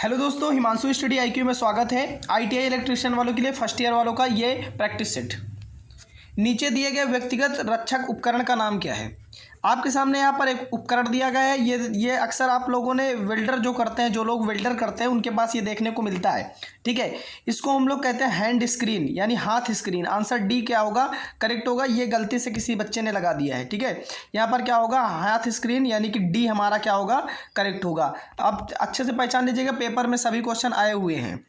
Hello दोस्तों, Himanshu study IQ में स्वागत है। आईटीआई इलेक्ट्रिशियन वालों के लिए फर्स्ट ईयर वालों का ये प्रैक्टिस सेट। नीचे दिए गए व्यक्तिगत रक्षक उपकरण का नाम क्या है? आपके सामने यहाँ पर एक उपकरण दिया गया है। ये अक्सर आप लोगों ने वेल्डर जो करते हैं, जो लोग वेल्डर करते हैं उनके पास ये देखने को मिलता है। ठीक है, इसको हम लोग कहते हैं हैंड स्क्रीन यानी हाथ स्क्रीन। आंसर डी क्या होगा? करेक्ट होगा। ये गलती से किसी बच्चे ने लगा दिया है। ठीक है, यहाँ पर क्या होगा? हाथ स्क्रीन यानी कि डी हमारा क्या होगा? करेक्ट होगा। आप अच्छे से पहचान लीजिएगा, पेपर में सभी क्वेश्चन आए हुए हैं।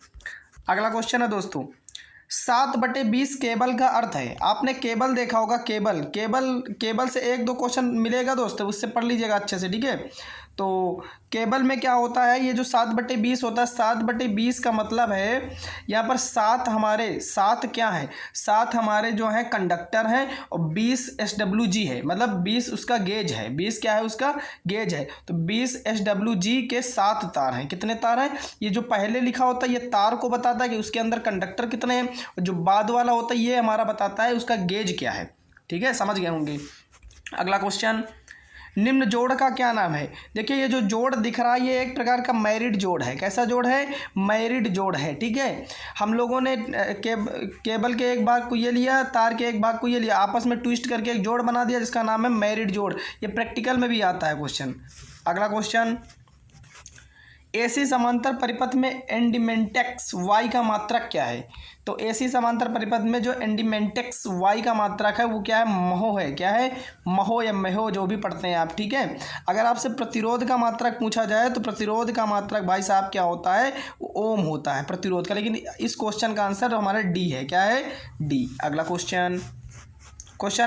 अगला क्वेश्चन है दोस्तों, 7/20 केबल का अर्थ है। आपने केबल देखा होगा, केबल से एक दो क्वेश्चन मिलेगा दोस्तों, उससे पढ़ लीजिएगा अच्छे से। ठीक है, तो केबल में क्या होता है, ये जो 7/20 होता है, 7/20 का मतलब है यहाँ पर 7 क्या है? 7 हमारे जो है कंडक्टर हैं और 20 SWG है, मतलब 20 उसका गेज है। 20 क्या है? उसका गेज है। तो 20 SWG के 7 तार हैं। कितने तार हैं? ये जो पहले लिखा होता है ये तार को बताता है कि उसके अंदर कंडक्टर कितने हैं, और जो बाद वाला होता है ये हमारा बताता है उसका गेज क्या है। ठीक है, समझ गए होंगे। अगला क्वेश्चन, निम्न जोड़ का क्या नाम है? देखिए, ये जो जोड़ दिख रहा है ये एक प्रकार का मैरिड जोड़ है। कैसा जोड़ है? मैरिड जोड़ है। ठीक है, हम लोगों ने केबल के एक भाग को ये लिया, तार के एक भाग को ये लिया, आपस में ट्विस्ट करके एक जोड़ बना दिया जिसका नाम है मैरिड जोड़। ये प्रैक्टिकल में भी आता है क्वेश्चन। अगला क्वेश्चन, एसी समांतर परिपथ में एंडीमेंटेक्स वाई का मात्रक क्या है? तो एसी समांतर परिपथ में जो एंडीमेंटेक्स वाई का मात्रक है वो क्या है? महो है। क्या है? महो या महो, जो भी पढ़ते हैं आप। ठीक है, अगर आपसे प्रतिरोध का मात्रक पूछा जाए तो प्रतिरोध का मात्रक भाई साहब क्या होता है? वो ओम होता है प्रतिरोध का। लेकिन इस क्वेश्चन का आंसर हमारा डी है। क्या है? डी। अगला क्वेश्चन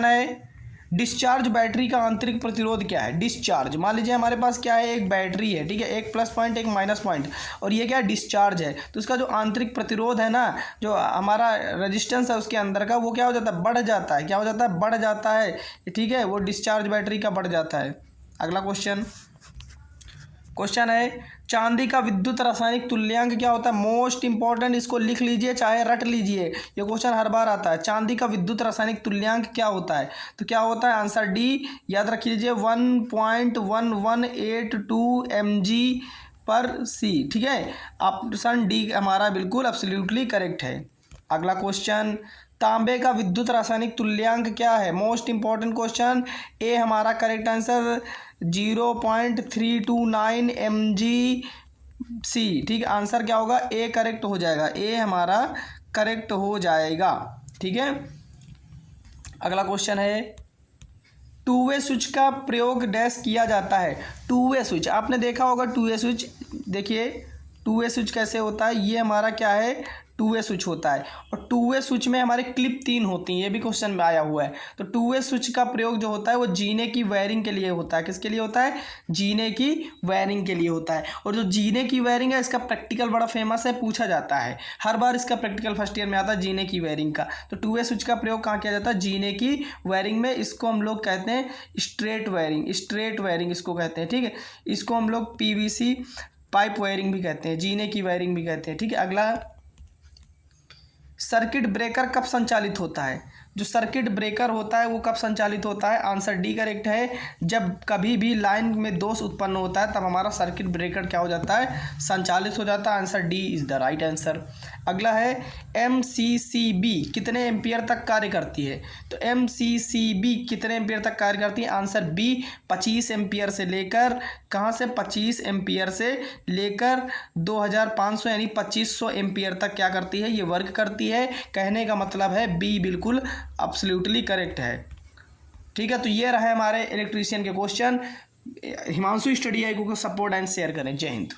है, डिस्चार्ज बैटरी का आंतरिक प्रतिरोध क्या है? डिस्चार्ज, मान लीजिए हमारे पास क्या है? एक बैटरी है। ठीक है, एक प्लस पॉइंट एक माइनस पॉइंट, और ये क्या है? डिस्चार्ज है। तो इसका जो आंतरिक प्रतिरोध है ना, जो हमारा रेजिस्टेंस है उसके अंदर का, वो क्या हो जाता है? बढ़ जाता है। क्या हो जाता है? बढ़ जाता है। ठीक है, वो डिस्चार्ज बैटरी का बढ़ जाता है। अगला क्वेश्चन है, चांदी का विद्युत रासायनिक तुल्यांक क्या होता है? मोस्ट इंपॉर्टेंट, इसको लिख लीजिए चाहे रट लीजिए, ये क्वेश्चन हर बार आता है। चांदी का विद्युत रासायनिक तुल्यांक क्या होता है? तो क्या होता है? आंसर डी, याद रख लीजिए, 1.1182 mg/c। ठीक है, ऑप्शन डी हमारा बिल्कुल एब्सोल्युटली करेक्ट है। अगला क्वेश्चन, तांबे का विद्युत रासायनिक तुल्यांक क्या है? Most important question. ए हमारा करेक्ट आंसर 0.329 mg/c। ठीक, आंसर क्या होगा? ए करेक्ट हो जाएगा। ए हमारा करेक्ट हो जाएगा। ठीक है, अगला क्वेश्चन है, टू वे स्विच का प्रयोग डैश किया जाता है। टू वे स्विच आपने देखा होगा। टू वे स्विच देखिए, टू वे स्विच कैसे होता है? ये हमारा क्या है? टू वे स्विच होता है। और टू वे स्विच में हमारे क्लिप 3 होती हैं, ये भी क्वेश्चन में आया हुआ है। तो टू वे स्विच का प्रयोग जो होता है वो जीने की वायरिंग के लिए होता है। किसके लिए होता है? जीने की वायरिंग के लिए होता है। और जो जीने की वायरिंग है इसका प्रैक्टिकल बड़ा फेमस है, पूछा जाता है हर बार। इसका प्रैक्टिकल फर्स्ट ईयर में आता है जीने की वायरिंग का। तो टू वे स्विच का प्रयोग कहाँ किया जाता है? जीने की वायरिंग में। इसको हम लोग कहते हैं स्ट्रेट वायरिंग, स्ट्रेट वायरिंग इसको कहते हैं। ठीक है, इसको हम लोग PVC पाइप वायरिंग भी कहते हैं, जीने की वायरिंग भी कहते हैं। ठीक है, अगला, सर्किट ब्रेकर कब संचालित होता है? जो सर्किट ब्रेकर होता है वो कब संचालित होता है? आंसर डी करेक्ट है। जब कभी भी लाइन में दोष उत्पन्न होता है तब हमारा सर्किट ब्रेकर क्या हो जाता है? संचालित हो जाता है। Answer D is the right answer. अगला है, MCCB कितने एम्पियर तक कार्य करती है? तो MCCB कितने एम्पियर तक कार्य करती है? आंसर बी, 25 एम्पियर से लेकर, कहाँ से? 25 एम्पियर से लेकर 2500 यानी 2500 एम्पियर तक क्या करती है? ये वर्क करती है। कहने का मतलब है बी बिल्कुल एब्सोल्युटली करेक्ट है। ठीक है, तो ये रहे हमारे इलेक्ट्रीशियन के क्वेश्चन। हिमांशु स्टडी आईक्यू को सपोर्ट एंड शेयर करें। जय हिंद।